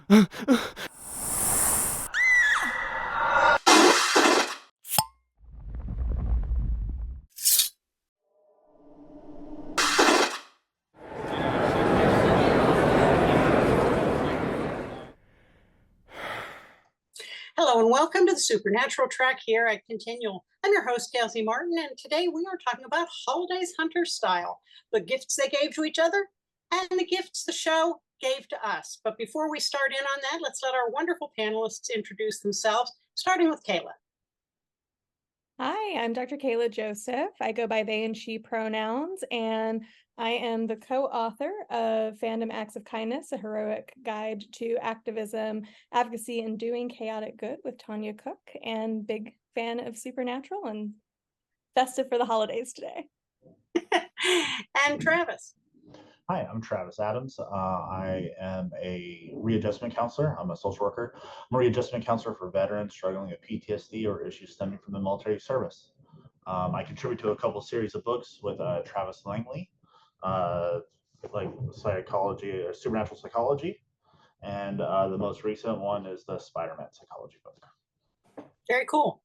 Hello and welcome to the Supernatural Track here at Continual. I'm your host, Gail Z Martin, and today we are talking about holidays hunter style, the gifts they gave to each other and the gifts the show gave to us. But before we start in on that, let's let our wonderful panelists introduce themselves, starting with Kaela. Hi, I'm Dr. Kaela Joseph. I go by they and she pronouns, and I am the co-author of Fandom Acts of Kindness, a heroic guide to activism, advocacy, and doing chaotic good with Tanya Cook, and big fan of Supernatural and festive for the holidays today. And Travis. Hi, I'm Travis Adams. I am a readjustment counselor. I'm a social worker. I'm a readjustment counselor for veterans struggling with PTSD or issues stemming from the military service. I contribute to a couple series of books with Travis Langley, like psychology or supernatural psychology. And the most recent one is the Spider-Man psychology book. Very cool.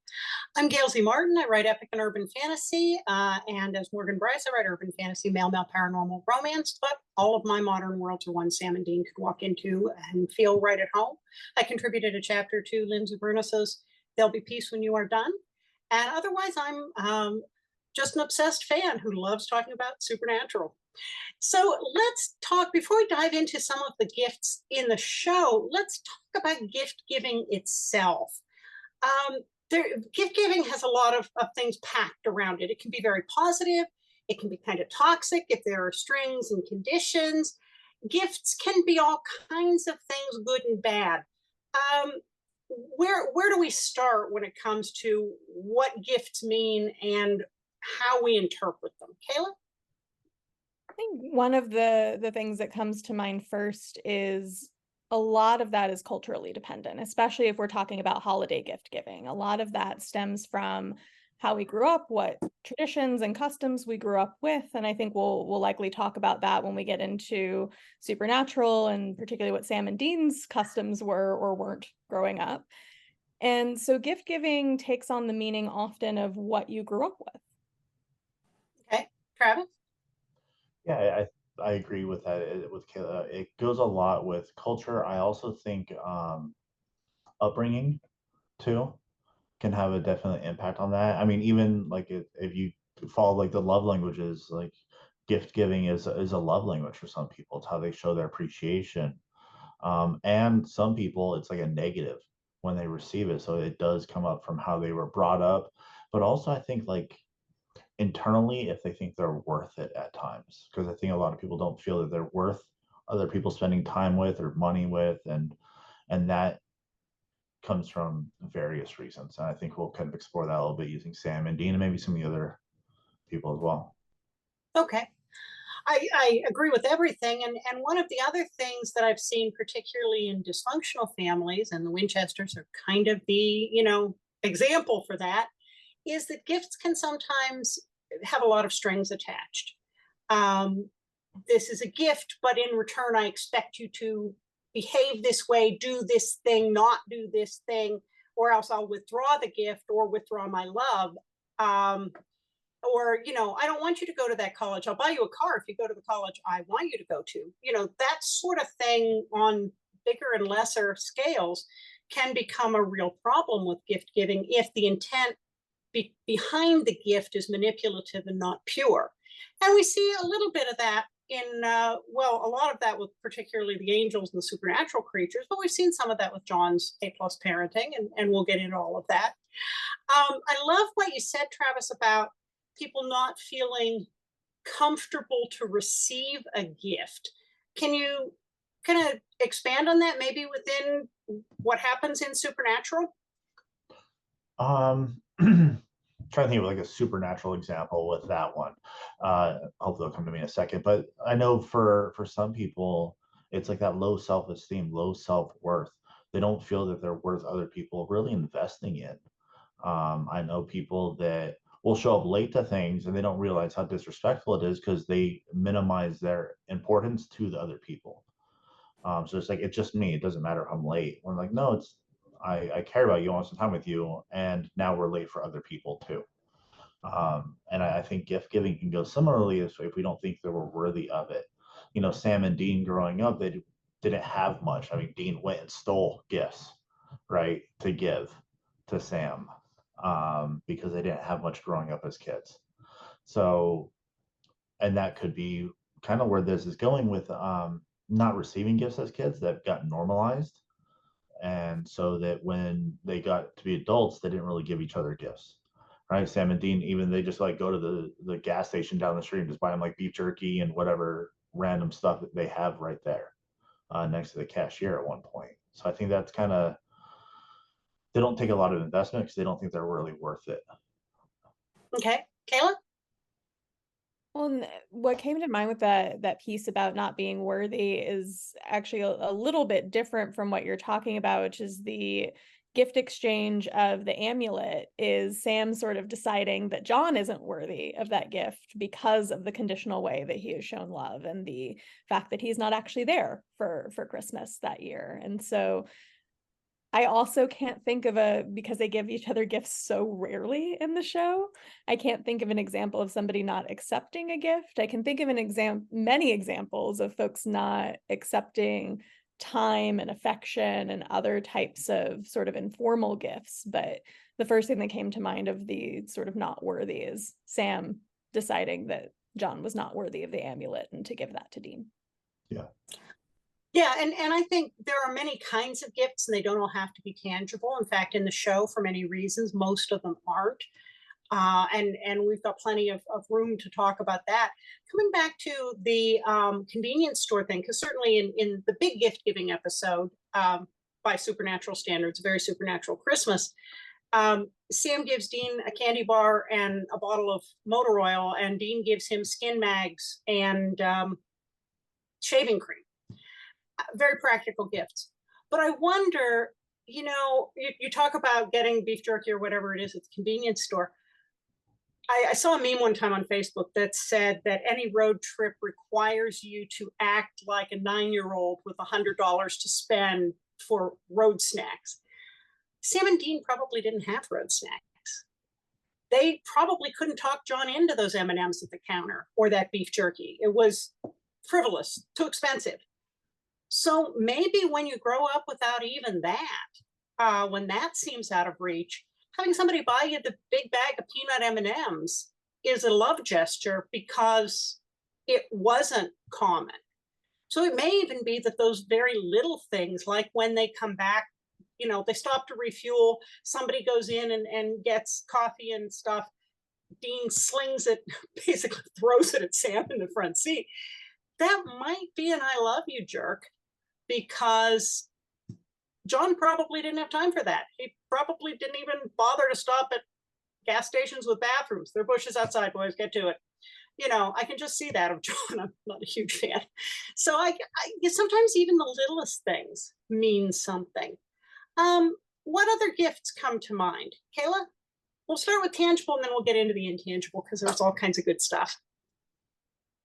I'm Gail Z Martin. I write epic and urban fantasy, and as Morgan Bryce, I write urban fantasy, male paranormal romance, but all of my modern worlds are ones Sam and Dean could walk into and feel right at home. I contributed a chapter to Lindsay Brunus's There'll Be Peace When You Are Done, and otherwise I'm just an obsessed fan who loves talking about Supernatural. So let's talk, before we dive into some of the gifts in the show, let's talk about gift giving itself. Gift giving has a lot of things packed around it. It can be very positive. It can be kind of toxic if there are strings and conditions. Gifts can be all kinds of things, good and bad. Where do we start when it comes to what gifts mean and how we interpret them? Kaela? I think one of the things that comes to mind first is a lot of that is culturally dependent, especially if we're talking about holiday gift giving. A lot of that stems from how we grew up, what traditions and customs we grew up with. And I think we'll likely talk about that when we get into Supernatural, and particularly what Sam and Dean's customs were or weren't growing up. And so gift giving takes on the meaning often of what you grew up with. Okay, Travis? Yeah, I agree with that. With Kaela, it goes a lot with culture. I also think upbringing too can have a definite impact on that. I mean, even like if you follow like the love languages, like gift giving is a love language for some people. It's how they show their appreciation. And some people, it's like a negative when they receive it. So it does come up from how they were brought up. But also, I think like internally, if they think they're worth it at times, because I think a lot of people don't feel that they're worth other people spending time with or money with, and that comes from various reasons. And I think we'll kind of explore that a little bit using Sam and Dean and maybe some of the other people as well. Okay. I agree with everything. And one of the other things that I've seen, particularly in dysfunctional families, and the Winchesters are kind of the, example for that, is that gifts can sometimes have a lot of strings attached. This is a gift, but in return, I expect you to behave this way, do this thing, not do this thing, or else I'll withdraw the gift or withdraw my love. Or, I don't want you to go to that college. I'll buy you a car if you go to the college I want you to go to. That sort of thing on bigger and lesser scales can become a real problem with gift giving if the intent behind the gift is manipulative and not pure. And we see a little bit of that in, a lot of that with particularly the angels and the supernatural creatures, but we've seen some of that with John's A+ parenting, and we'll get into all of that. I love what you said, Travis, about people not feeling comfortable to receive a gift. Can you kind of expand on that, maybe within what happens in Supernatural? Trying to think of like a supernatural example with that one. Hopefully it'll come to me in a second. But I know for some people, it's like that low self-esteem, low self-worth. They don't feel that they're worth other people really investing in. I know people that will show up late to things and they don't realize how disrespectful it is because they minimize their importance to the other people. So it's like, it's just me. It doesn't matter if I'm late. We're like, no, I care about you. I want some time with you. And now we're late for other people too. And I think gift giving can go similarly if we don't think that we're worthy of it. You know, Sam and Dean growing up, they didn't have much. I mean, Dean went and stole gifts, right, to give to Sam, because they didn't have much growing up as kids. So, and that could be kind of where this is going with not receiving gifts as kids that got normalized. And so that when they got to be adults, they didn't really give each other gifts, right? Sam and Dean, even they just like go to the gas station down the street and just buy them like beef jerky and whatever random stuff that they have right there next to the cashier at one point. So I think that's kind of, they don't take a lot of investment because they don't think they're really worth it. Okay, Kaela? Well, what came to mind with that piece about not being worthy is actually a little bit different from what you're talking about, which is the gift exchange of the amulet is Sam sort of deciding that John isn't worthy of that gift because of the conditional way that he has shown love and the fact that he's not actually there for Christmas that year. And so I also can't think of because they give each other gifts so rarely in the show, I can't think of an example of somebody not accepting a gift. I can think of many examples of folks not accepting time and affection and other types of sort of informal gifts. But the first thing that came to mind of the sort of not worthy is Sam deciding that John was not worthy of the amulet and to give that to Dean. Yeah. Yeah, and I think there are many kinds of gifts and they don't all have to be tangible. In fact, in the show, for many reasons, most of them aren't. And we've got plenty of room to talk about that. Coming back to the convenience store thing, because certainly in the big gift giving episode, by supernatural standards, very supernatural Christmas, Sam gives Dean a candy bar and a bottle of motor oil, and Dean gives him skin mags and shaving cream. Very practical gifts. But I wonder, you talk about getting beef jerky or whatever it is at the convenience store. I saw a meme one time on Facebook that said that any road trip requires you to act like a 9-year-old with $100 to spend for road snacks. Sam and Dean probably didn't have road snacks. They probably couldn't talk John into those M&Ms at the counter or that beef jerky. It was frivolous, too expensive. So maybe when you grow up without even that, when that seems out of reach, having somebody buy you the big bag of peanut M&Ms is a love gesture because it wasn't common. So it may even be that those very little things, like when they come back, they stop to refuel, somebody goes in and gets coffee and stuff, Dean slings it, basically throws it at Sam in the front seat. That might be an I love you jerk, because John probably didn't have time for that. He probably didn't even bother to stop at gas stations with bathrooms. There are bushes outside, boys, get to it. I can just see that of John. I'm not a huge fan. So I sometimes even the littlest things mean something. What other gifts come to mind? Kaela? We'll start with tangible and then we'll get into the intangible because there's all kinds of good stuff.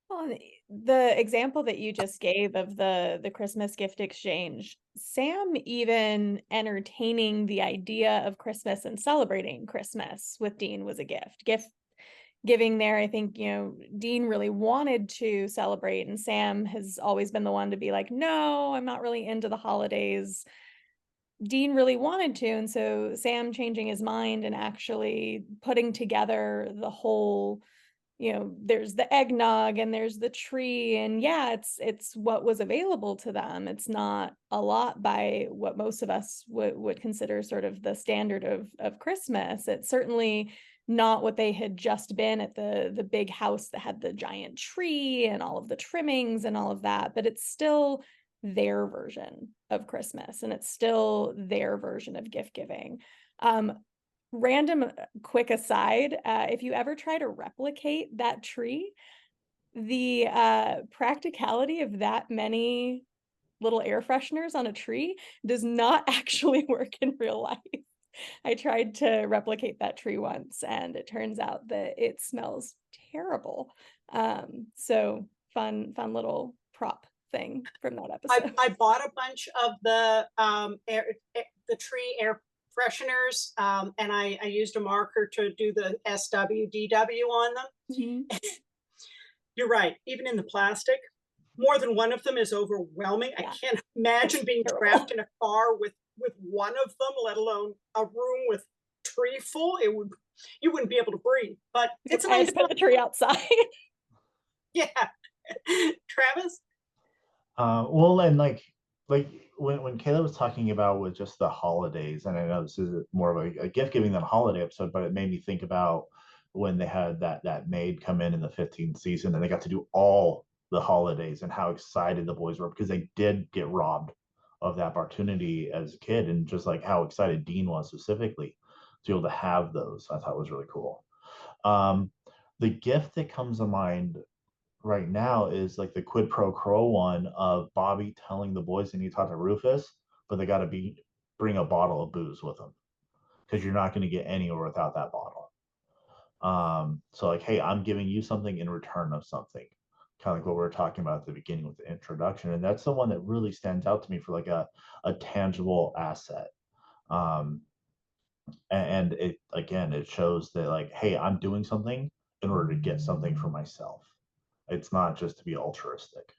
Well, the example that you just gave of the Christmas gift exchange, Sam even entertaining the idea of Christmas and celebrating Christmas with Dean was a gift. Gift giving there, I think, Dean really wanted to celebrate, and Sam has always been the one to be like, no, I'm not really into the holidays. Dean really wanted to, and so Sam changing his mind and actually putting together the whole, there's the eggnog and there's the tree, and yeah, it's what was available to them. It's not a lot by what most of us would consider sort of the standard of Christmas. It's certainly not what they had just been at the big house that had the giant tree and all of the trimmings and all of that, but it's still their version of Christmas, and it's still their version of gift giving. Random quick aside, if you ever try to replicate that tree, the practicality of that many little air fresheners on a tree does not actually work in real life. I tried to replicate that tree once, and it turns out that it smells terrible. So fun little prop thing from that episode. I bought a bunch of the the tree air fresheners, and I used a marker to do the SWDW on them. Mhm. You're right. Even in the plastic, more than one of them is overwhelming. Yeah. I can't imagine being Terrible. trapped in a car with one of them, let alone a room with tree full. You wouldn't be able to breathe. But it's a I had nice to put the tree outside. yeah. Travis? Well, and like when Kaela was talking about with just the holidays, and I know this is more of a gift giving than a holiday episode, but it made me think about when they had that maid come in the 15th season, and they got to do all the holidays and how excited the boys were because they did get robbed of that opportunity as a kid, and just like how excited Dean was specifically to be able to have those, I thought was really cool. Um, the gift that comes to mind right now is like the quid pro quo one of Bobby telling the boys they need to talk to Rufus, but they got to bring a bottle of booze with them because you're not going to get anywhere without that bottle. So like, hey, I'm giving you something in return of something, kind of like what we were talking about at the beginning with the introduction, and that's the one that really stands out to me for like a tangible asset. Um, and it again, it shows that like, hey, I'm doing something in order to get something for myself. It's not just to be altruistic.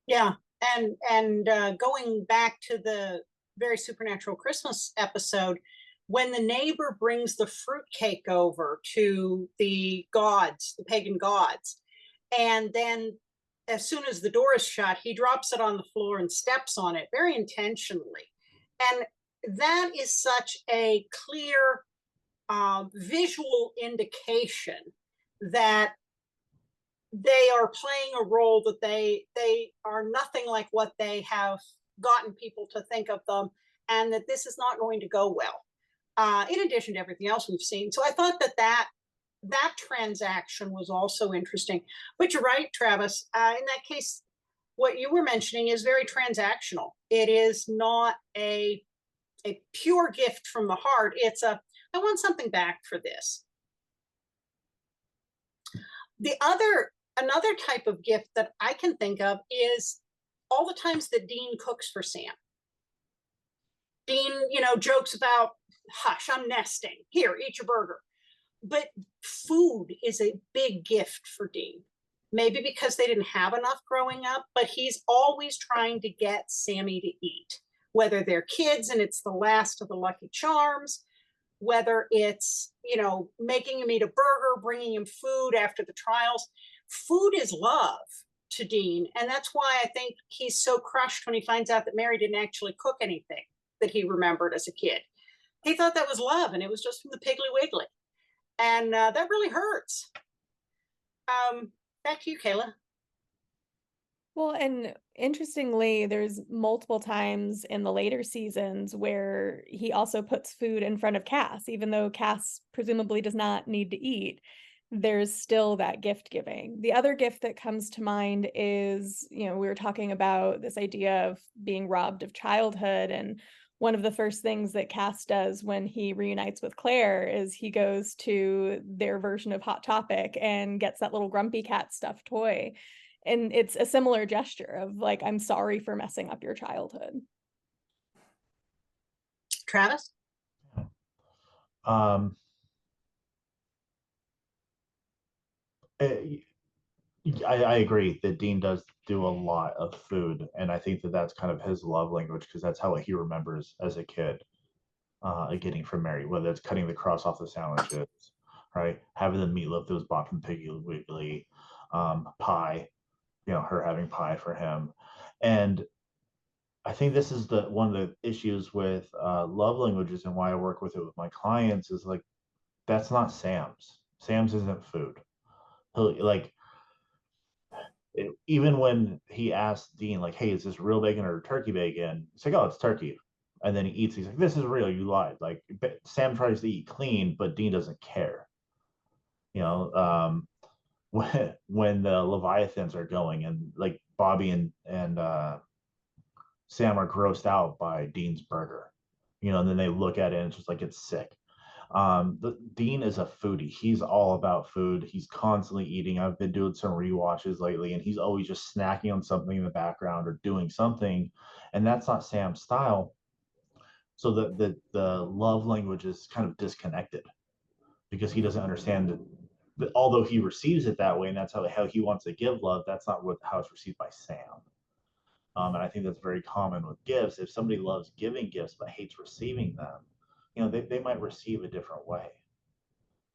Yeah. And going back to the very supernatural Christmas episode, when the neighbor brings the fruitcake over to the gods, the pagan gods, and then as soon as the door is shut, he drops it on the floor and steps on it very intentionally. And that is such a clear visual indication that they are playing a role that they are nothing like what they have gotten people to think of them, and that this is not going to go well. In addition to everything else we've seen, so I thought that transaction was also interesting. But you're right, Travis. In that case, what you were mentioning is very transactional. It is not a pure gift from the heart. It's I want something back for this. Another type of gift that I can think of is all the times that Dean cooks for Sam. Dean, jokes about, hush, I'm nesting. Here, eat your burger. But food is a big gift for Dean. Maybe because they didn't have enough growing up, but he's always trying to get Sammy to eat, whether they're kids and it's the last of the Lucky Charms, whether it's, making him eat a burger, bringing him food after the trials. Food is love to Dean. And that's why I think he's so crushed when he finds out that Mary didn't actually cook anything that he remembered as a kid. He thought that was love, and it was just from the Piggly Wiggly. And that really hurts. Back to you, Kaela. Well, and interestingly, there's multiple times in the later seasons where he also puts food in front of Cass, even though Cass presumably does not need to eat. There's still that gift giving. The other gift that comes to mind is, we were talking about this idea of being robbed of childhood. And one of the first things that Cass does when he reunites with Claire is he goes to their version of Hot Topic and gets that little grumpy cat stuffed toy. And it's a similar gesture of like, I'm sorry for messing up your childhood. Travis? I agree that Dean does do a lot of food, and I think that that's kind of his love language because that's how he remembers as a kid getting from Mary, whether it's cutting the crust off the sandwiches, right? Having the meatloaf that was bought from Piggy Wiggly, pie, her having pie for him. And I think this is one of the issues with love languages and why I work with it with my clients is like, that's not Sam's. Sam's isn't food. He'll like, even when he asked Dean, like, hey, is this real bacon or turkey bacon? It's like, oh, it's turkey. And then he eats, he's like, this is real, you lied. Like, Sam tries to eat clean, but Dean doesn't care. When the Leviathans are going and like Bobby and Sam are grossed out by Dean's burger, and then they look at it and it's just like, it's sick. Dean is a foodie. He's all about food. He's constantly eating. I've been doing some rewatches lately, and he's always just snacking on something in the background or doing something, and that's not Sam's style. So the love language is kind of disconnected because he doesn't understand that although he receives it that way, and that's how he wants to give love, that's not how it's received by Sam. And I think that's very common with gifts. If somebody loves giving gifts but hates receiving them, they might receive a different way.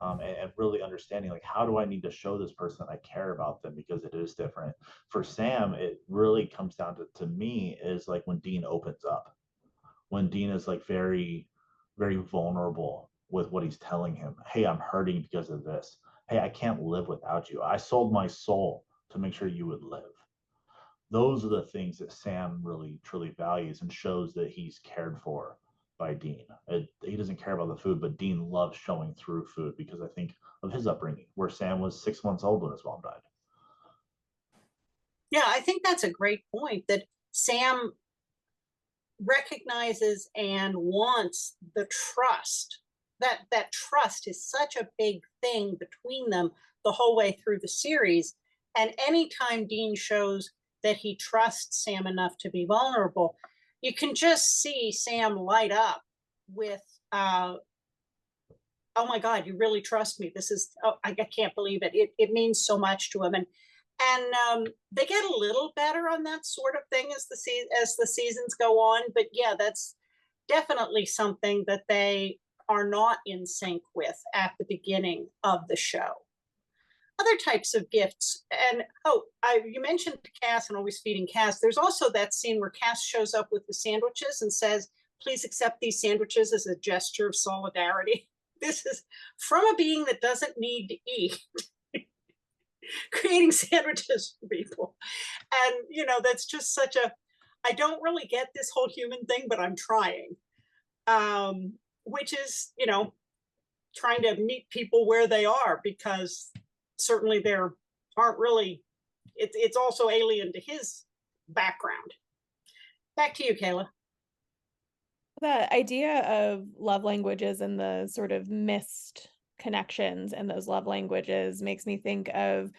And really understanding, like, how do I need to show this person that I care about them because it is different. For Sam, it really comes down to me is like when Dean opens up, when Dean is like very, very vulnerable with what he's telling him. Hey, I'm hurting because of this. Hey, I can't live without you. I sold my soul to make sure you would live. Those are the things that Sam really truly values and shows that he's cared for by Dean. He doesn't care about the food, but Dean loves showing through food because I think of his upbringing, where Sam was 6 months old when his mom died. Yeah, I think that's a great point, that Sam recognizes and wants the trust. That trust is such a big thing between them the whole way through the series. And anytime Dean shows that he trusts Sam enough to be vulnerable, you can just see Sam light up with, oh my God, you really trust me. This is, oh, I can't believe it. It means so much to him. And they get a little better on that sort of thing as the seasons go on. But yeah, that's definitely something that they are not in sync with at the beginning of the show. Other types of gifts, and you mentioned Cass and always feeding Cass. There's also that scene where Cass shows up with the sandwiches and says, "Please accept these sandwiches as a gesture of solidarity." This is from a being that doesn't need to eat, creating sandwiches for people. And, that's just such a, I don't really get this whole human thing, but I'm trying. Which is, trying to meet people where they are, because certainly there aren't really, it's also alien to his background. Back to you, Kaela. The idea of love languages and the sort of missed connections in those love languages makes me think of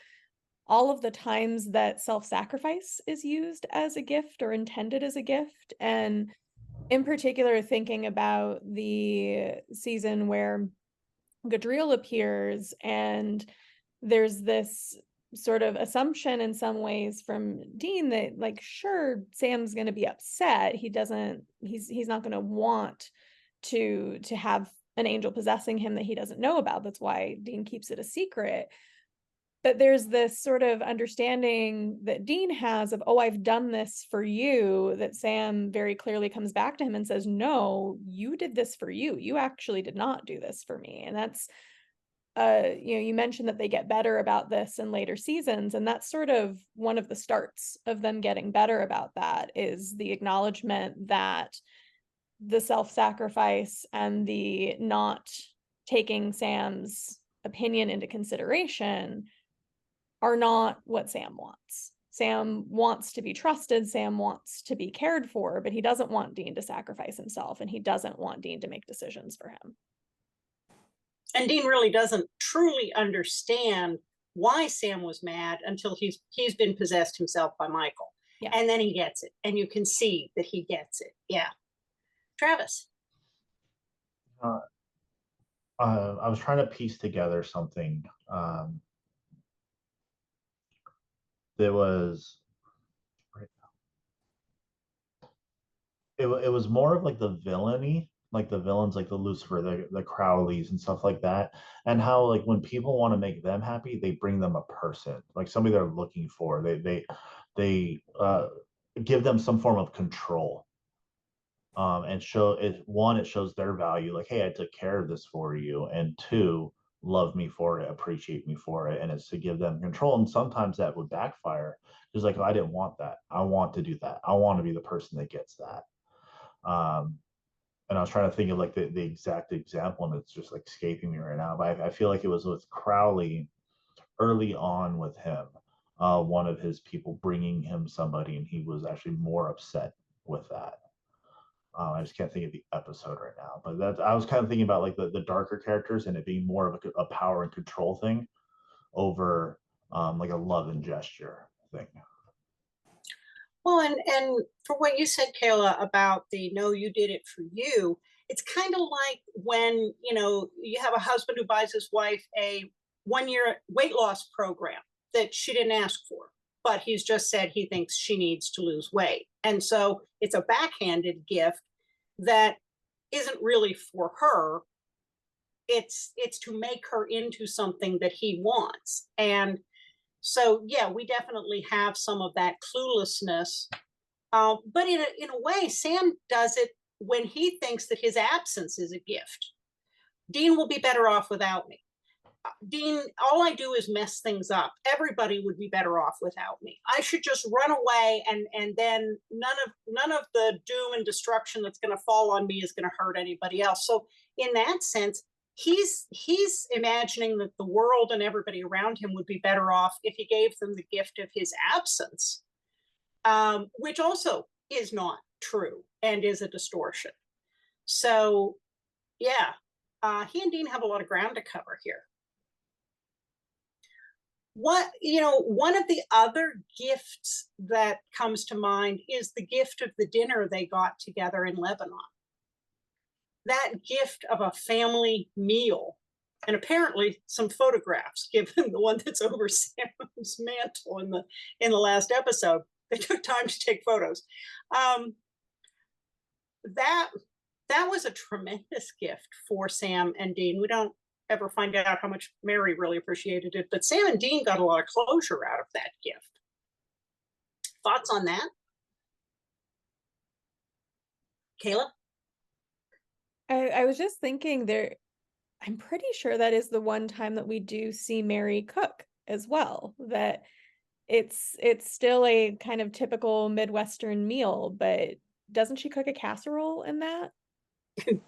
all of the times that self-sacrifice is used as a gift or intended as a gift. And in particular, thinking about the season where Gadriel appears, and there's this sort of assumption in some ways from Dean that, like, sure, Sam's going to be upset. He's not going to want to have an angel possessing him that he doesn't know about. That's why Dean keeps it a secret. But there's this sort of understanding that Dean has of, oh, I've done this for you, that Sam very clearly comes back to him and says, no, you did this for you. You actually did not do this for me. And that's, you mentioned that they get better about this in later seasons. And that's sort of one of the starts of them getting better about that, is the acknowledgement that the self-sacrifice and the not taking Sam's opinion into consideration are not what Sam wants. Sam wants to be trusted. Sam wants to be cared for, but he doesn't want Dean to sacrifice himself, and he doesn't want Dean to make decisions for him. And Dean really doesn't truly understand why Sam was mad until he's been possessed himself by Michael. Yeah. And then he gets it, and you can see that he gets it. Yeah. Travis. I was trying to piece together something that was it was more of like the villainy, like the villains, like the Lucifer, the Crowleys and stuff like that, and how, like, when people want to make them happy, they bring them a person, like somebody they're looking for. They give them some form of control, and show it. One, it shows their value, like, hey, I took care of this for you, and two, love me for it, appreciate me for it, and it's to give them control. And sometimes that would backfire. It's like, oh, I didn't want that. I want to do that. I want to be the person that gets that. And I was trying to think of like the exact example, and it's just like escaping me right now. But I feel like it was with Crowley early on with him, one of his people bringing him somebody, and he was actually more upset with that. I just can't think of the episode right now, but that I was kind of thinking about like the darker characters and it being more of a power and control thing over like a love and gesture thing. Well, and for what you said, Kayla, about the no, you did it for you, it's kind of like when, you have a husband who buys his wife a 1 year weight loss program that she didn't ask for, but he's just said he thinks she needs to lose weight. And so it's a backhanded gift that isn't really for her. It's to make her into something that he wants. And so, yeah, we definitely have some of that cluelessness. But in a way, Sam does it when he thinks that his absence is a gift. Dean will be better off without me. Dean, all I do is mess things up. Everybody would be better off without me. I should just run away, and then none of the doom and destruction that's going to fall on me is going to hurt anybody else. So in that sense, he's imagining that the world and everybody around him would be better off if he gave them the gift of his absence, which also is not true and is a distortion. So yeah, he and Dean have a lot of ground to cover here. One of the other gifts that comes to mind is the gift of the dinner they got together in Lebanon. That gift of a family meal, and apparently some photographs, given the one that's over Sam's mantle in the last episode. They took time to take photos. That was a tremendous gift for Sam and Dean. We don't ever find out how much Mary really appreciated it, but Sam and Dean got a lot of closure out of that gift. Thoughts on that? Kaela? I was just thinking there, I'm pretty sure that is the one time that we do see Mary cook as well, that it's still a kind of typical Midwestern meal, but doesn't she cook a casserole in that?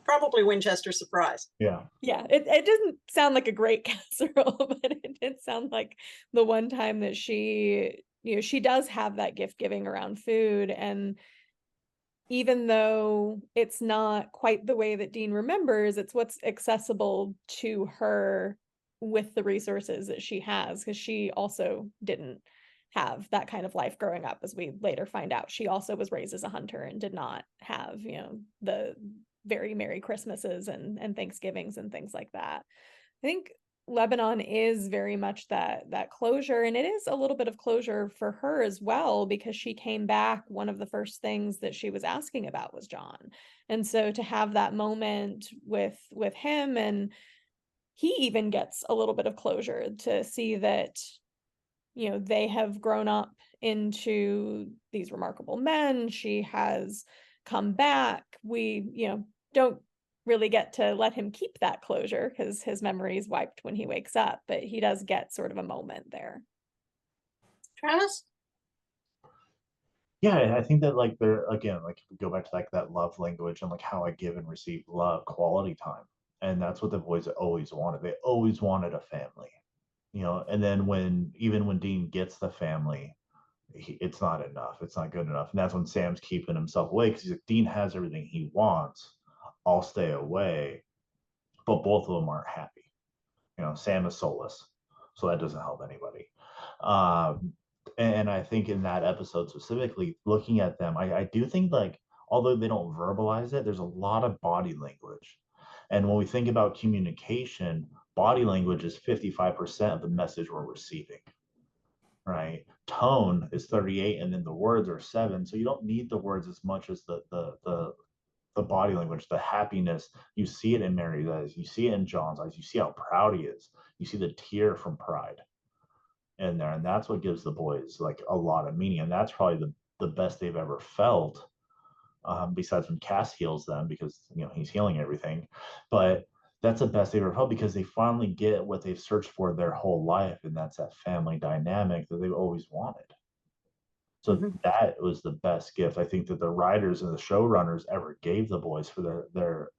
Probably Winchester surprise. Yeah. Yeah, it doesn't sound like a great casserole, but it did sound like the one time that she does have that gift giving around food. And even though it's not quite the way that Dean remembers, it's what's accessible to her with the resources that she has, because she also didn't have that kind of life growing up, as we later find out. She also was raised as a hunter and did not have, the very Merry Christmases and Thanksgivings and things like that. I think Lebanon is very much that closure, and it is a little bit of closure for her as well, because she came back, one of the first things that she was asking about was John. And so to have that moment with him, and he even gets a little bit of closure to see that they have grown up into these remarkable men. She has come back. We don't really get to let him keep that closure because his memory is wiped when he wakes up, but he does get sort of a moment there. Travis? Yeah, I think that like there again, like if we go back to like that love language and like how I give and receive love, quality time. And that's what the boys always wanted. They always wanted a family, and then even when Dean gets the family, it's not enough. It's not good enough. And that's when Sam's keeping himself away because he's like, Dean has everything he wants. I'll stay away. But both of them aren't happy. Sam is soulless, so that doesn't help anybody. Um, and I think in that episode specifically, looking at them, I do think like although they don't verbalize it, there's a lot of body language. And when we think about communication, body language is 55% of the message we're receiving. Right? Tone is 38, and then the words are 7. So you don't need the words as much as the body language, the happiness. You see it in Mary's eyes, you see it in John's eyes, you see how proud he is, you see the tear from pride in there, and that's what gives the boys like a lot of meaning, and that's probably the best they've ever felt, besides when Cass heals them because he's healing everything, but that's the best they've ever felt because they finally get what they've searched for their whole life, and that's that family dynamic that they've always wanted. So that was the best gift I think that the writers and the showrunners ever gave the boys for their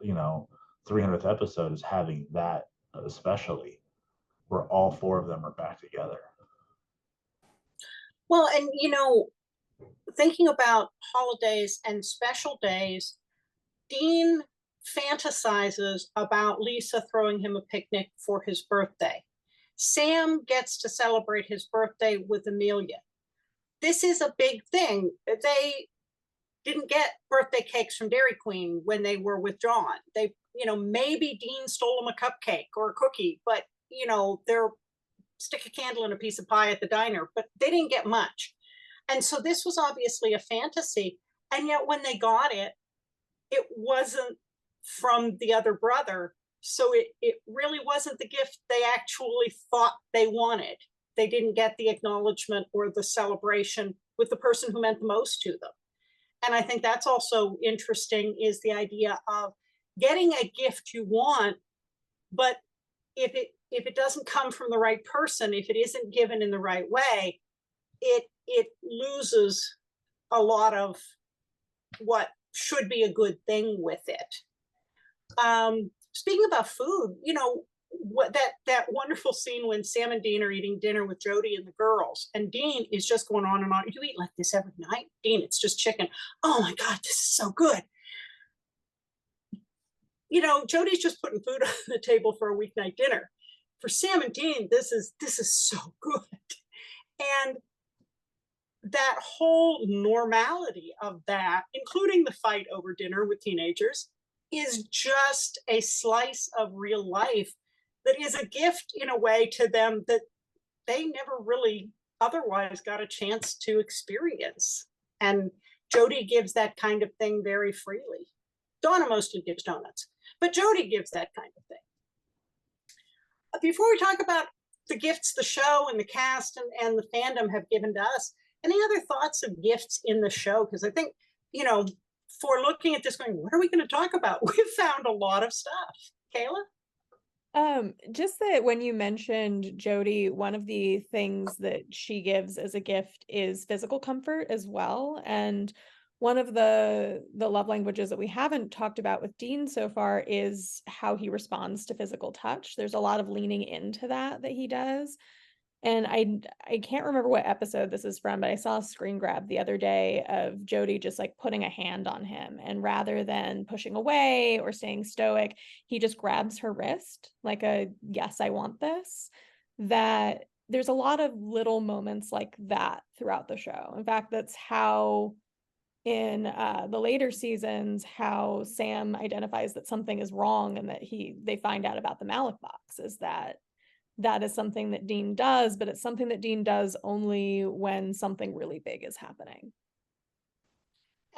300th episode, is having that, especially where all four of them are back together. Well, and thinking about holidays and special days, Dean fantasizes about Lisa throwing him a picnic for his birthday. Sam gets to celebrate his birthday with Amelia. This is a big thing. They didn't get birthday cakes from Dairy Queen when they were with John. They, maybe Dean stole them a cupcake or a cookie, but, they're stick a candle in a piece of pie at the diner, but they didn't get much. And so this was obviously a fantasy. And yet when they got it, it wasn't from the other brother. So it really wasn't the gift they actually thought they wanted. They didn't get the acknowledgement or the celebration with the person who meant the most to them. And I think that's also interesting, is the idea of getting a gift you want, but if it doesn't come from the right person, if it isn't given in the right way, it loses a lot of what should be a good thing with it. Speaking about food, what that wonderful scene when Sam and Dean are eating dinner with Jody and the girls, and Dean is just going on and on. You eat like this every night, Dean? It's just chicken. Oh my God, this is so good. Jody's just putting food on the table for a weeknight dinner. For Sam and Dean, this is so good. And that whole normality of that, including the fight over dinner with teenagers, is just a slice of real life that is a gift in a way to them that they never really otherwise got a chance to experience. And Jody gives that kind of thing very freely. Donna mostly gives donuts, but Jody gives that kind of thing. Before we talk about the gifts the show and the cast and the fandom have given to us, any other thoughts of gifts in the show? Because I think, for looking at this going, what are we going to talk about? We've found a lot of stuff. Kaela? Just that when you mentioned Jody, one of the things that she gives as a gift is physical comfort as well. And one of the love languages that we haven't talked about with Dean so far is how he responds to physical touch. There's a lot of leaning into that he does. And I can't remember what episode this is from, but I saw a screen grab the other day of Jody just like putting a hand on him. And rather than pushing away or staying stoic, he just grabs her wrist like a, yes, I want this. That there's a lot of little moments like that throughout the show. In fact, that's how in the later seasons, how Sam identifies that something is wrong and that they find out about the Malik box, is that is something that Dean does, but it's something that Dean does only when something really big is happening.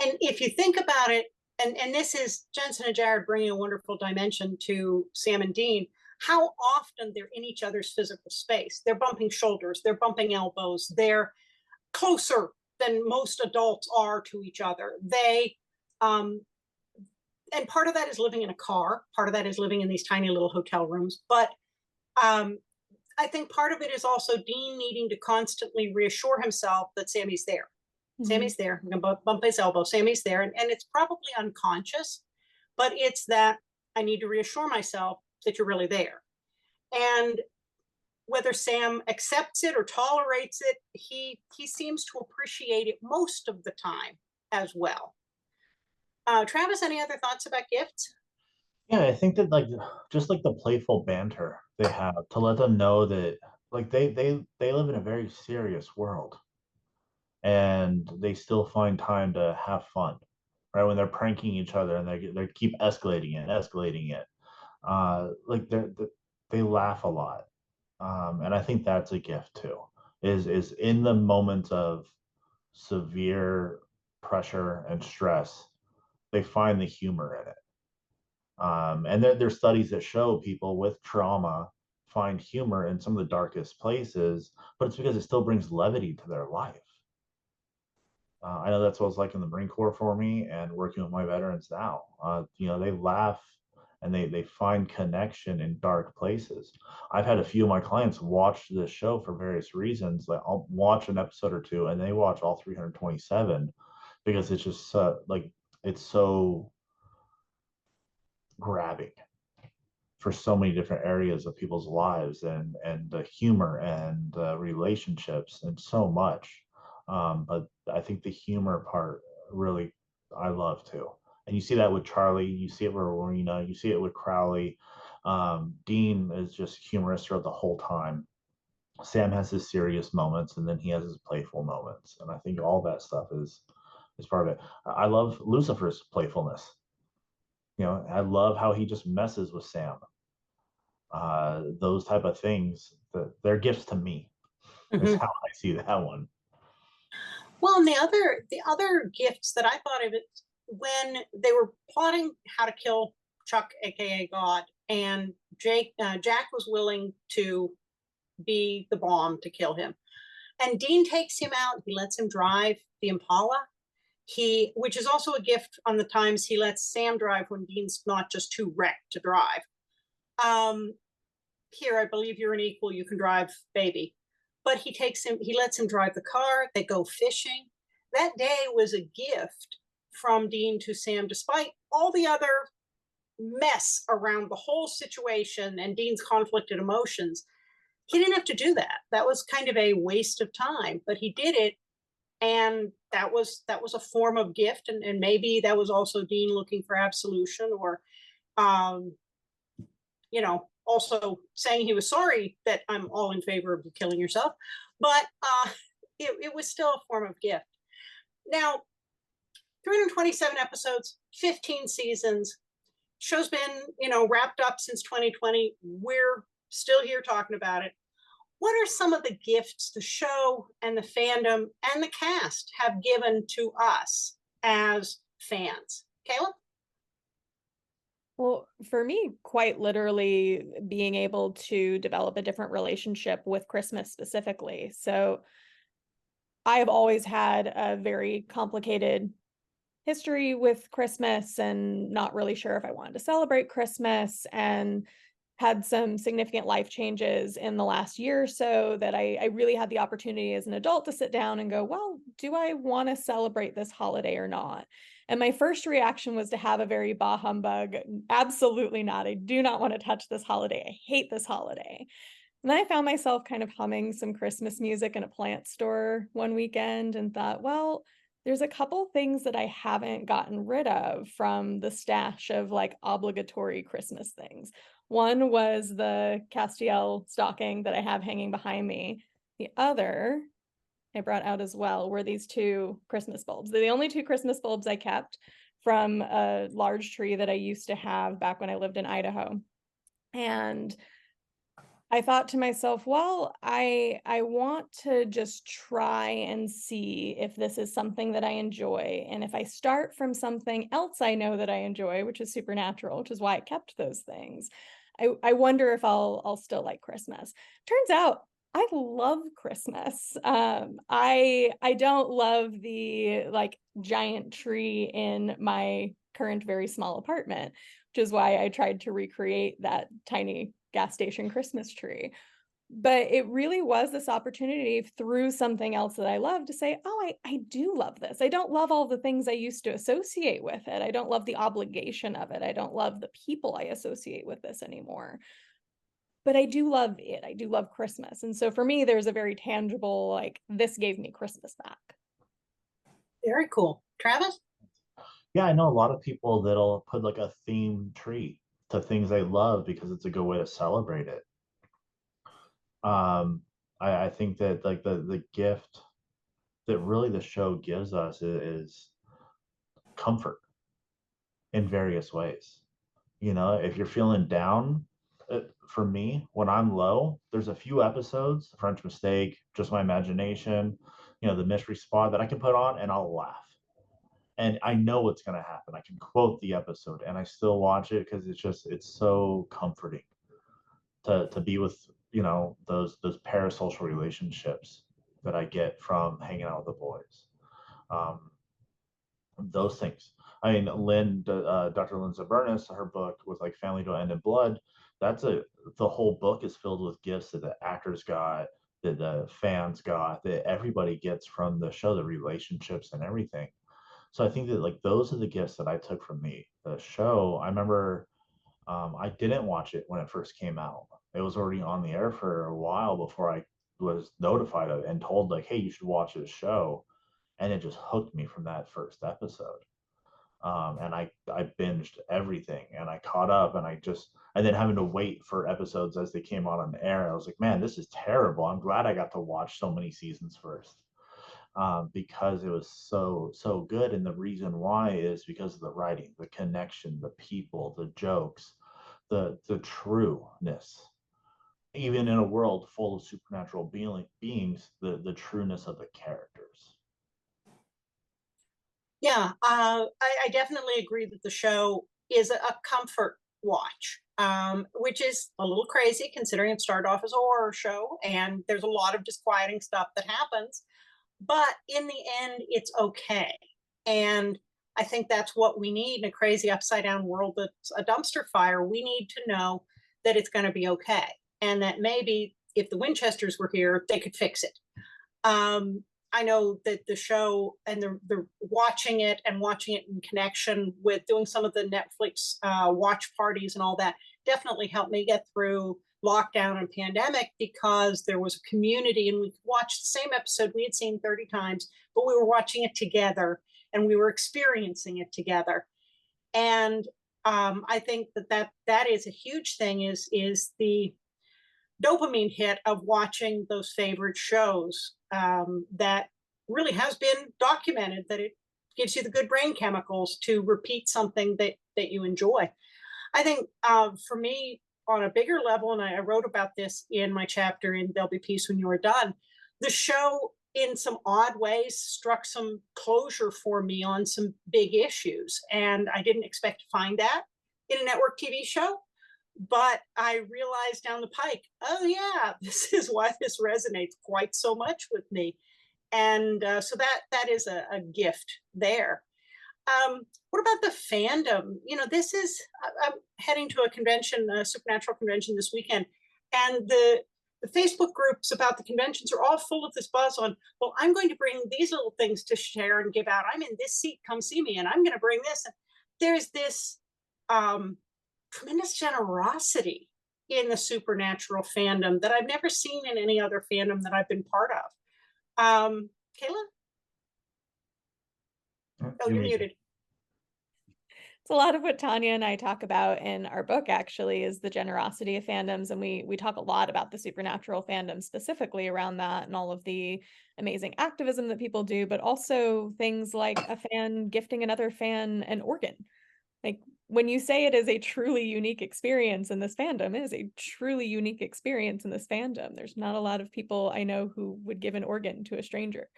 And if you think about it, and this is Jensen and Jared bringing a wonderful dimension to Sam and Dean, how often they're in each other's physical space. They're bumping shoulders, they're bumping elbows, they're closer than most adults are to each other. And part of that is living in a car, part of that is living in these tiny little hotel rooms, but I think part of it is also Dean needing to constantly reassure himself that Sammy's there. Mm-hmm. Sammy's there. I'm going to bump his elbow. Sammy's there. And it's probably unconscious, but it's that I need to reassure myself that you're really there. And whether Sam accepts it or tolerates it, he seems to appreciate it most of the time as well. Travis, any other thoughts about gifts? Yeah, I think that just like the playful banter they have to let them know that they live in a very serious world, and they still find time to have fun, right? When they're pranking each other and they keep escalating it. They laugh a lot, and I think that's a gift too. Is in the moments of severe pressure and stress, they find the humor in it. And there's studies that show people with trauma find humor in some of the darkest places, but it's because it still brings levity to their life. I know that's what it's like in the Marine Corps for me, and working with my veterans now. They laugh and they find connection in dark places. I've had a few of my clients watch this show for various reasons. Like, I'll watch an episode or two, and they watch all 327 because it's just it's so grabbing for so many different areas of people's lives, and the humor and relationships and so much. But I think the humor part really I love too. And you see that with Charlie, you see it with Rowena, you see it with Crowley. Dean is just humorous throughout the whole time. Sam has his serious moments, and then he has his playful moments, and I think all that stuff is part of it. I love Lucifer's playfulness. I love how he just messes with Sam. Those type of things, they're gifts to me. Is Mhm. how I see that one. Well, and the other gifts that I thought of it when they were plotting how to kill Chuck, aka God, and Jack was willing to be the bomb to kill him. And Dean takes him out. He lets him drive the Impala. Which is also a gift on the times he lets Sam drive when Dean's not just too wrecked to drive. Um, Here, I believe you're an equal. You can drive, baby. But he lets him drive the car. They go fishing. That day was a gift from Dean to Sam, despite all the other mess around the whole situation and Dean's conflicted emotions. He didn't have to do that. That was kind of a waste of time, but he did it, and that was a form of gift, and maybe that was also Dean looking for absolution, or um, also saying he was sorry that I'm all in favor of you killing yourself, but it was still a form of gift. Now, 327 episodes, 15 seasons. Show's been, wrapped up since 2020. We're still here talking about it. What are some of the gifts the show and the fandom and the cast have given to us as fans? Kaela? Well, for me, quite literally being able to develop a different relationship with Christmas specifically. So I have always had a very complicated history with Christmas and not really sure if I wanted to celebrate Christmas, and had some significant life changes in the last year or so that I really had the opportunity as an adult to sit down and go, well, do I want to celebrate this holiday or not? And my first reaction was to have a very bah humbug, absolutely not. I do not want to touch this holiday. I hate this holiday. And then I found myself kind of humming some Christmas music in a plant store one weekend and thought, well, there's a couple things that I haven't gotten rid of from the stash of like obligatory Christmas things. One was the Castiel stocking that I have hanging behind me. The other I brought out as well were these two Christmas bulbs. They're the only two Christmas bulbs I kept from a large tree that I used to have back when I lived in Idaho. And I thought to myself, well, I want to just try and see if this is something that I enjoy. And if I start from something else I know that I enjoy, which is supernatural, which is why I kept those things, I wonder if I'll still like Christmas. Turns out I love Christmas. I don't love the like giant tree in my current very small apartment, which is why I tried to recreate that tiny gas station Christmas tree. But it really was this opportunity through something else that I love to say, oh, I do love this. I don't love all the things I used to associate with it. I don't love the obligation of it. I don't love the people I associate with this anymore. But I do love it. I do love Christmas. And so for me, there's a very tangible, like, this gave me Christmas back. Very cool. Travis? Yeah, I know a lot of people that'll put like a theme tree to things they love because it's a good way to celebrate it. um I think that like the gift that really the show gives us is comfort in various ways. If you're feeling down, for me, when I'm low, there's a few episodes, French Mistake, Just My Imagination, The Mystery Spot, that I can put on and I'll laugh. And I know what's going to happen. I can quote the episode and I still watch it because it's so comforting to be with, those parasocial relationships that I get from hanging out with the boys. Um, those things. I mean, Dr. Lynn Zabernis, her book with like Family Don't End in Blood, the whole book is filled with gifts that the actors got, that the fans got, that everybody gets from the show, the relationships and everything. So I think that like those are the gifts that I took from the show. I remember I didn't watch it when it first came out. It was already on the air for a while before I was notified of it and told like, hey, you should watch this show. And it just hooked me from that first episode. and I binged everything, and I caught up, and then having to wait for episodes as they came out on the air. I was like, man, this is terrible. I'm glad I got to watch so many seasons first, because it was so good. And the reason why is because of the writing, the connection, the people, the jokes, the trueness. Even in a world full of supernatural beings, the trueness of the characters. Yeah, I definitely agree that the show is a comfort watch, which is a little crazy considering it started off as a horror show and there's a lot of disquieting stuff that happens. But in the end, it's okay. And I think that's what we need in a crazy upside down world that's a dumpster fire. We need to know that it's going to be okay. And that maybe if the Winchesters were here, they could fix it. I know that the show and the watching it in connection with doing some of the Netflix watch parties and all that definitely helped me get through lockdown and pandemic, because there was a community and we could watch the same episode we had seen 30 times, but we were watching it together and we were experiencing it together. And I think that is a huge thing, is the dopamine hit of watching those favorite shows, that really has been documented that it gives you the good brain chemicals to repeat something that you enjoy. I think for me, on a bigger level, and I wrote about this in my chapter in There'll Be Peace When You Are Done, the show in some odd ways struck some closure for me on some big issues. And I didn't expect to find that in a network TV show. But I realized down the pike, oh yeah, this is why this resonates quite so much with me. And so that is a gift there. What about the fandom? You know, I'm heading to a convention, a supernatural convention this weekend, and the Facebook groups about the conventions are all full of this buzz on, well, I'm going to bring these little things to share and give out. I'm in this seat, come see me, and I'm going to bring this. And there's this tremendous generosity in the supernatural fandom that I've never seen in any other fandom that I've been part of. Kaela? Oh, you're muted. It's a lot of what Tanya and I talk about in our book, actually, is the generosity of fandoms. And we talk a lot about the supernatural fandom specifically around that and all of the amazing activism that people do, but also things like a fan gifting another fan an organ. Like, when you say it is a truly unique experience in this fandom, it is a truly unique experience in this fandom. There's not a lot of people I know who would give an organ to a stranger.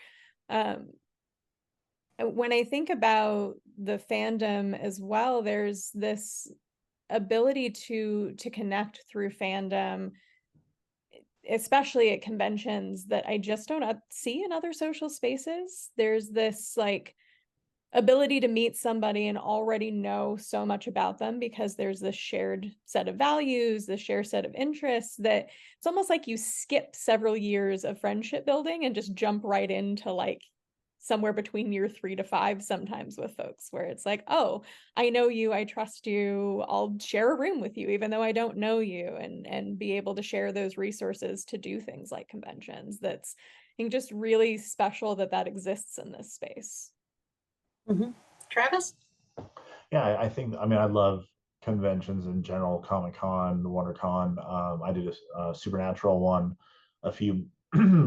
When I think about the fandom as well, there's this ability to connect through fandom, especially at conventions, that I just don't see in other social spaces. There's this like ability to meet somebody and already know so much about them because there's this shared set of values, this shared set of interests, that it's almost like you skip several years of friendship building and just jump right into like somewhere between year 3 to 5 sometimes with folks, where it's like, oh, I know you, I trust you, I'll share a room with you even though I don't know you, and be able to share those resources to do things like conventions. That's, I think, just really special that exists in this space. Mm-hmm. Travis? Yeah, I think, I mean, I love conventions in general, Comic-Con, WonderCon. I did a Supernatural one a few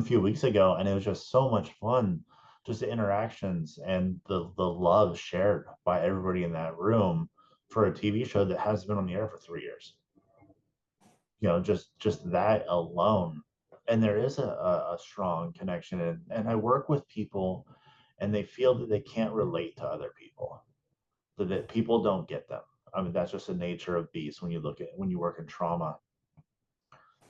few weeks ago, and it was just so much fun. Just the interactions and the love shared by everybody in that room for a TV show that has been on the air for 3 years. You know, just that alone. And there is a strong connection, and I work with people and they feel that they can't relate to other people, that people don't get them. I mean, that's just the nature of beasts when you work in trauma.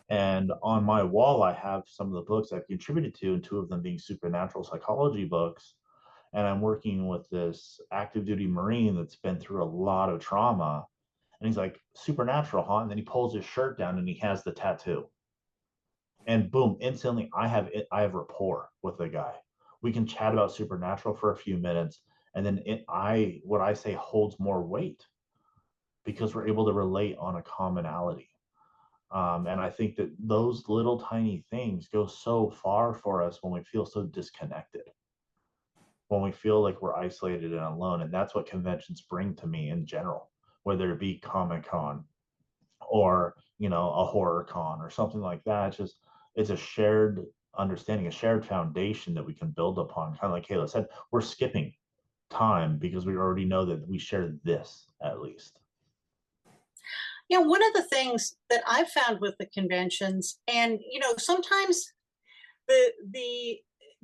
And on my wall, I have some of the books I've contributed to, and two of them being supernatural psychology books. And I'm working with this active duty Marine that's been through a lot of trauma. And he's like, supernatural, huh? And then he pulls his shirt down and he has the tattoo. And boom, instantly I have rapport with the guy. We can chat about supernatural for a few minutes, and then what I say holds more weight because we're able to relate on a commonality. And I think that those little tiny things go so far for us when we feel so disconnected, when we feel like we're isolated and alone. And that's what conventions bring to me in general, whether it be Comic-Con or, a horror con or something like that. It's a shared understanding, a shared foundation that we can build upon. Kind of like Kaela said, we're skipping time because we already know that we share this at least. Yeah, one of the things that I've found with the conventions, and sometimes the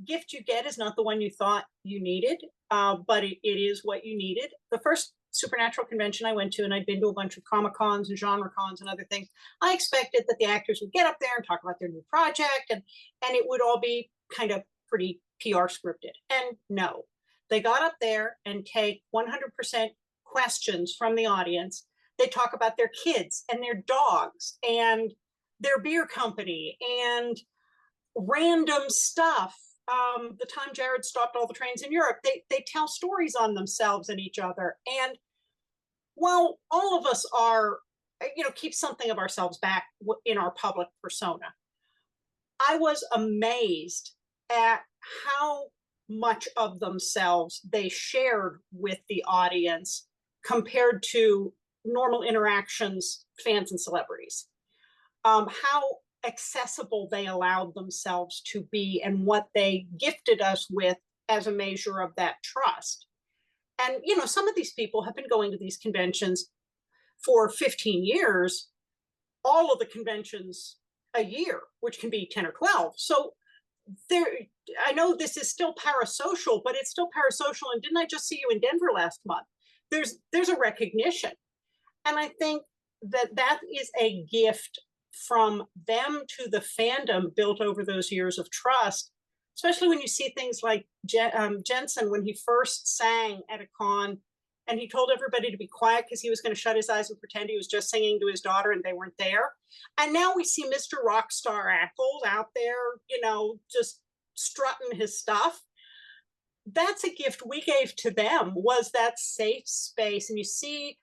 gift you get is not the one you thought you needed, but it is what you needed. The first Supernatural convention I went to, and I'd been to a bunch of Comic Cons and genre cons and other things, I expected that the actors would get up there and talk about their new project, and it would all be kind of pretty PR scripted. And no, they got up there and take 100% questions from the audience. They talk about their kids and their dogs and their beer company and random stuff. The time Jared stopped all the trains in Europe, they tell stories on themselves and each other. And while all of us are, keep something of ourselves back in our public persona, I was amazed at how much of themselves they shared with the audience compared to normal interactions, fans and celebrities. How accessible they allowed themselves to be and what they gifted us with as a measure of that trust. And, some of these people have been going to these conventions for 15 years, all of the conventions a year, which can be 10 or 12. So I know this is still parasocial, but it's still parasocial. And didn't I just see you in Denver last month? There's a recognition. And I think that is a gift from them to the fandom built over those years of trust, especially when you see things like Jensen, when he first sang at a con and he told everybody to be quiet because he was going to shut his eyes and pretend he was just singing to his daughter and they weren't there. And now we see Mr. Rockstar Ackles out there, just strutting his stuff. That's a gift we gave to them, was that safe space. And you see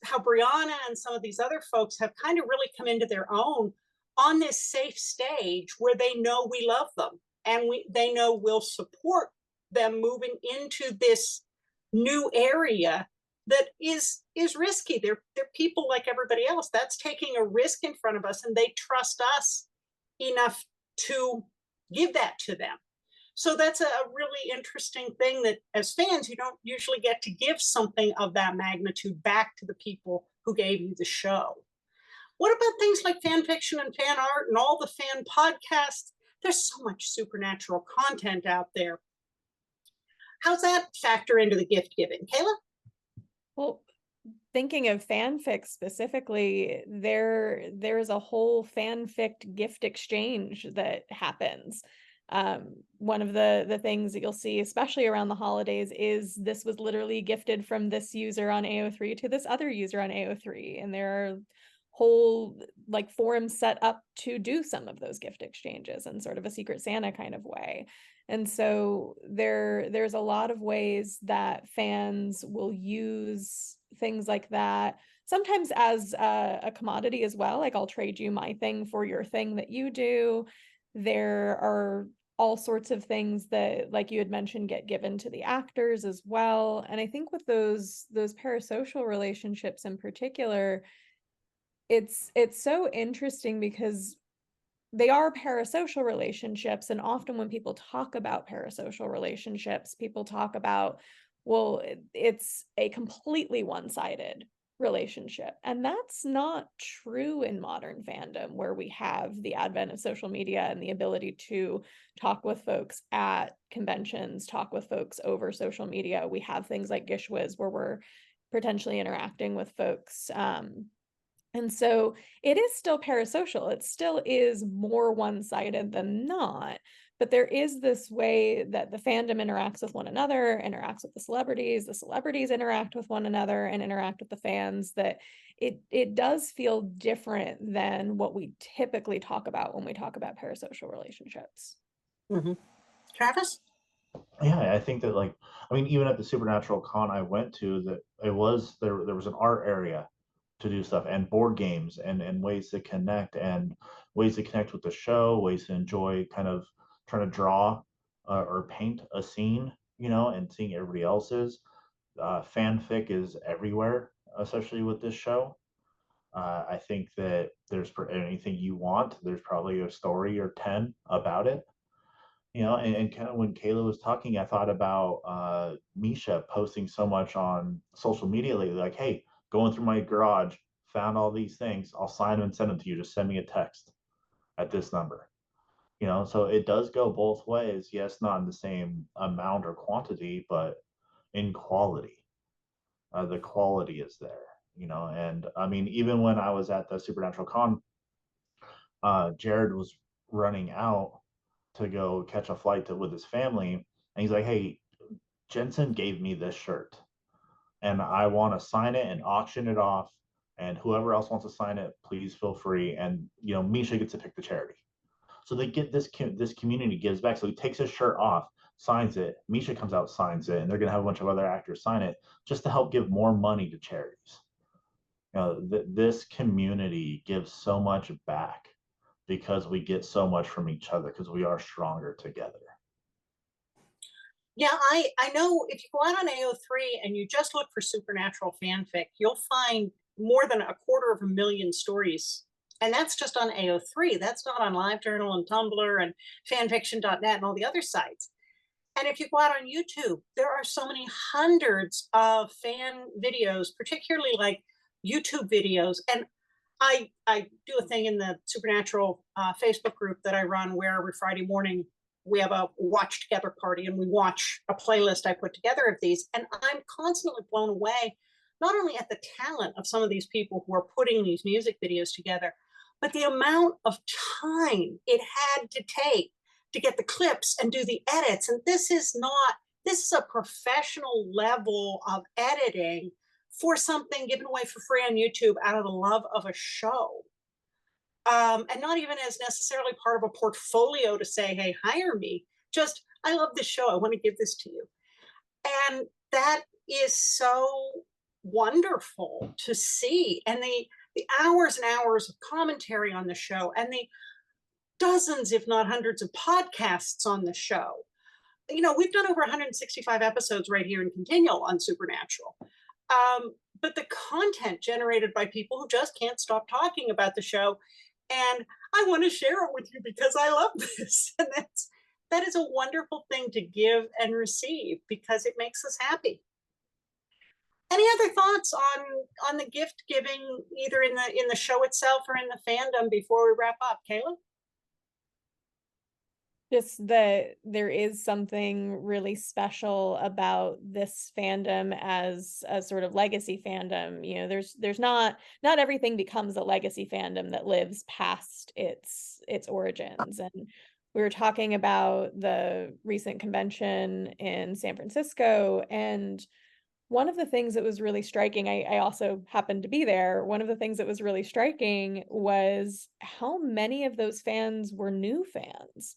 how Brianna and some of these other folks have kind of really come into their own on this safe stage where they know we love them and they know we'll support them moving into this new area that is risky. They're people like everybody else. That's taking a risk in front of us, and they trust us enough to give that to them. So that's a really interesting thing that as fans, you don't usually get to give something of that magnitude back to the people who gave you the show. What about things like fan fiction and fan art and all the fan podcasts? There's so much supernatural content out there. How's that factor into the gift giving? Kaela? Well, thinking of fanfic specifically, there's a whole fanfic gift exchange that happens. One of the things that you'll see, especially around the holidays, is this was literally gifted from this user on AO3 to this other user on AO3. And there are whole forums set up to do some of those gift exchanges in sort of a Secret Santa kind of way. And so there's a lot of ways that fans will use things like that, sometimes as a commodity as well. Like, I'll trade you my thing for your thing that you do. There are all sorts of things that, like you had mentioned, get given to the actors as well. And I think with those parasocial relationships in particular, it's so interesting because they are parasocial relationships. And often when people talk about parasocial relationships, people talk about, well, it's a completely one-sided relationship. And that's not true in modern fandom, where we have the advent of social media and the ability to talk with folks at conventions, talk with folks over social media. We have things like Gishwiz where we're potentially interacting with folks. And so it is still parasocial. It still is more one-sided than not. But there is this way that the fandom interacts with one another, interacts with the celebrities interact with one another and interact with the fans, that it does feel different than what we typically talk about when we talk about parasocial relationships. Mm-hmm. Travis? Yeah, I think that even at the Supernatural Con I went to, that there was an art area to do stuff, and board games, and ways to connect, and ways to connect with the show, ways to enjoy kind of trying to draw or paint a scene and seeing everybody else's. Fanfic is everywhere, especially with this show. I think that there's for anything you want, there's probably a story or 10 about it. And kind of when Kayla was talking, I thought about Misha posting so much on social media lately, like, hey, going through my garage, found all these things, I'll sign them and send them to you. Just send me a text at this number. So it does go both ways. Yes, not in the same amount or quantity, but in quality. The quality is there. And I mean, even when I was at the Supernatural Con, Jared was running out to go catch a flight with his family, and he's like, "Hey, Jensen gave me this shirt, and I want to sign it and auction it off. And whoever else wants to sign it, please feel free. And Misha gets to pick the charity." So they get this community gives back. So he takes his shirt off, signs it. Misha comes out, signs it, and they're gonna have a bunch of other actors sign it just to help give more money to charities. This community gives so much back because we get so much from each other because we are stronger together. Yeah, I know if you go out on AO3 and you just look for supernatural fanfic, you'll find more than 250,000 stories. And that's just on AO3. That's not on LiveJournal and Tumblr and fanfiction.net and all the other sites. And if you go out on YouTube, there are so many hundreds of fan videos, particularly like YouTube videos. And I do a thing in the Supernatural Facebook group that I run where every Friday morning we have a watch together party and we watch a playlist I put together of these. And I'm constantly blown away, not only at the talent of some of these people who are putting these music videos together, but the amount of time it had to take to get the clips and do the edits. And this is a professional level of editing for something given away for free on YouTube out of the love of a show. And not even as necessarily part of a portfolio to say, hey, hire me. Just, I love this show. I want to give this to you. And that is so wonderful to see. And the hours and hours of commentary on the show and the dozens, if not hundreds of podcasts on the show. We've done over 165 episodes right here in Continual on Supernatural. But the content generated by people who just can't stop talking about the show. And I want to share it with you because I love this. And that is a wonderful thing to give and receive because it makes us happy. Any other thoughts on the gift giving, either in the show itself or in the fandom before we wrap up, Kaela? Just that there is something really special about this fandom as a sort of legacy fandom. There's not everything becomes a legacy fandom that lives past its origins. And we were talking about the recent convention in San Francisco, and one of the things that was really striking, I also happened to be there. One of the things that was really striking was how many of those fans were new fans,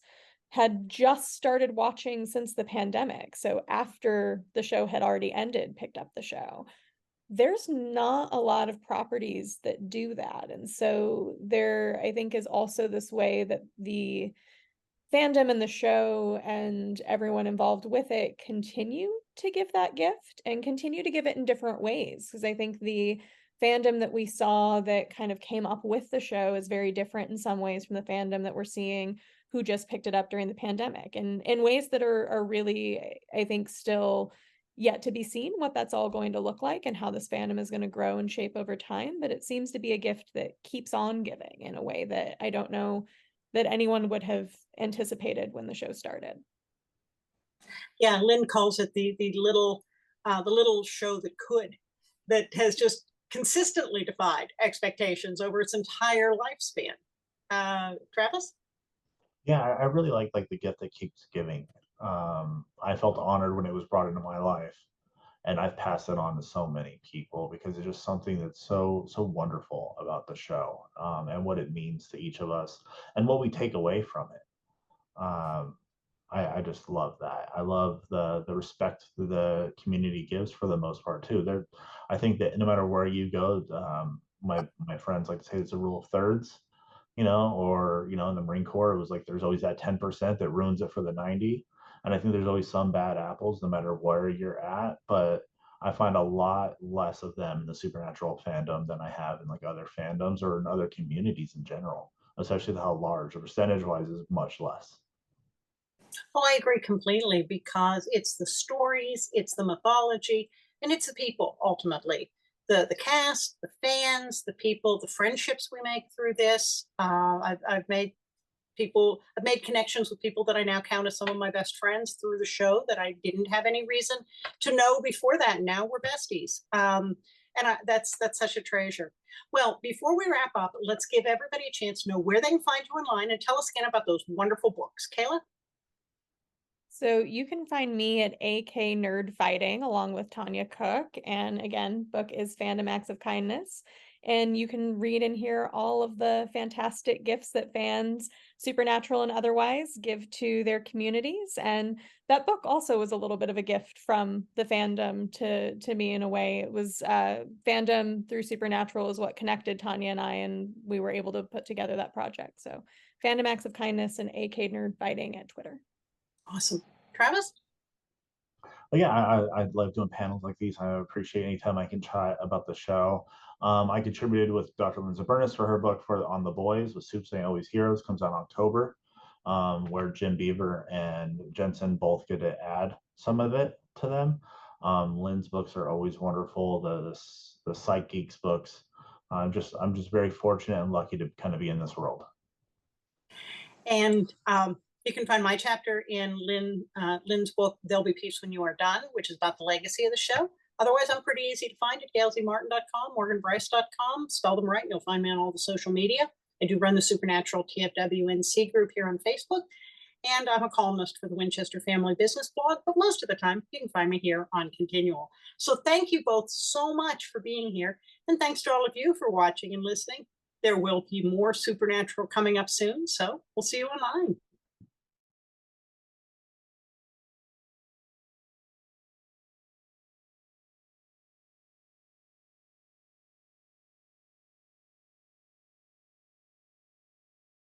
had just started watching since the pandemic. So after the show had already ended, picked up the show. There's not a lot of properties that do that. And so there, I think, is also this way that the fandom and the show and everyone involved with it continue to give that gift and continue to give it in different ways. Because I think the fandom that we saw that kind of came up with the show is very different in some ways from the fandom that we're seeing who just picked it up during the pandemic, and in ways that are really, I think, still yet to be seen what that's all going to look like and how this fandom is going to grow and shape over time. But it seems to be a gift that keeps on giving in a way that I don't know that anyone would have anticipated when the show started. Yeah, Lynn calls it the little show that has just consistently defied expectations over its entire lifespan. Travis? Yeah, I really like the gift that keeps giving. I felt honored when it was brought into my life, and I've passed it on to so many people because it's just something that's so wonderful about the show, and what it means to each of us and what we take away from it. I just love that. I love the respect the community gives for the most part too. I think that no matter where you go, my friends like to say it's a rule of thirds, or in the Marine Corps, it was like there's always that 10% that ruins it for the 90. And I think there's always some bad apples no matter where you're at, but I find a lot less of them in the supernatural fandom than I have in like other fandoms or in other communities in general, especially how large the percentage wise is much less. Well, I agree completely because it's the stories, it's the mythology, and it's the people ultimately. The cast, the fans, the people, the friendships we make through this. I've made I've made connections with people that I now count as some of my best friends through the show that I didn't have any reason to know before that. And now we're besties. That's such a treasure. Well, before we wrap up, let's give everybody a chance to know where they can find you online and tell us again about those wonderful books. Kaela? So you can find me at AK Nerd Fighting along with Tanya Cook. And again, book is Fandom Acts of Kindness. And you can read and hear all of the fantastic gifts that fans, supernatural and otherwise, give to their communities. And that book also was a little bit of a gift from the fandom to me in a way. It was fandom through supernatural is what connected Tanya and I, and we were able to put together that project. So Fandom Acts of Kindness and AK Nerd Fighting at Twitter. Awesome. Travis? But yeah, I love doing panels like these. I appreciate any time I can chat about the show. I contributed with Dr. Lindsay Burness for her book for On the Boys with Soups Ain't Always Heroes, comes out in October, where Jim Beaver and Jensen both get to add some of it to them. Lynn's books are always wonderful. The Psych Geeks books. I'm just very fortunate and lucky to kind of be in this world. And you can find my chapter in Lynn's book, There'll Be Peace When You Are Done, which is about the legacy of the show. Otherwise, I'm pretty easy to find at gailzmartin.com, morganbryce.com. Spell them right, and you'll find me on all the social media. I do run the Supernatural TFWNC group here on Facebook, and I'm a columnist for the Winchester Family Business blog, but most of the time, you can find me here on Continual. So thank you both so much for being here, and thanks to all of you for watching and listening. There will be more Supernatural coming up soon, so we'll see you online.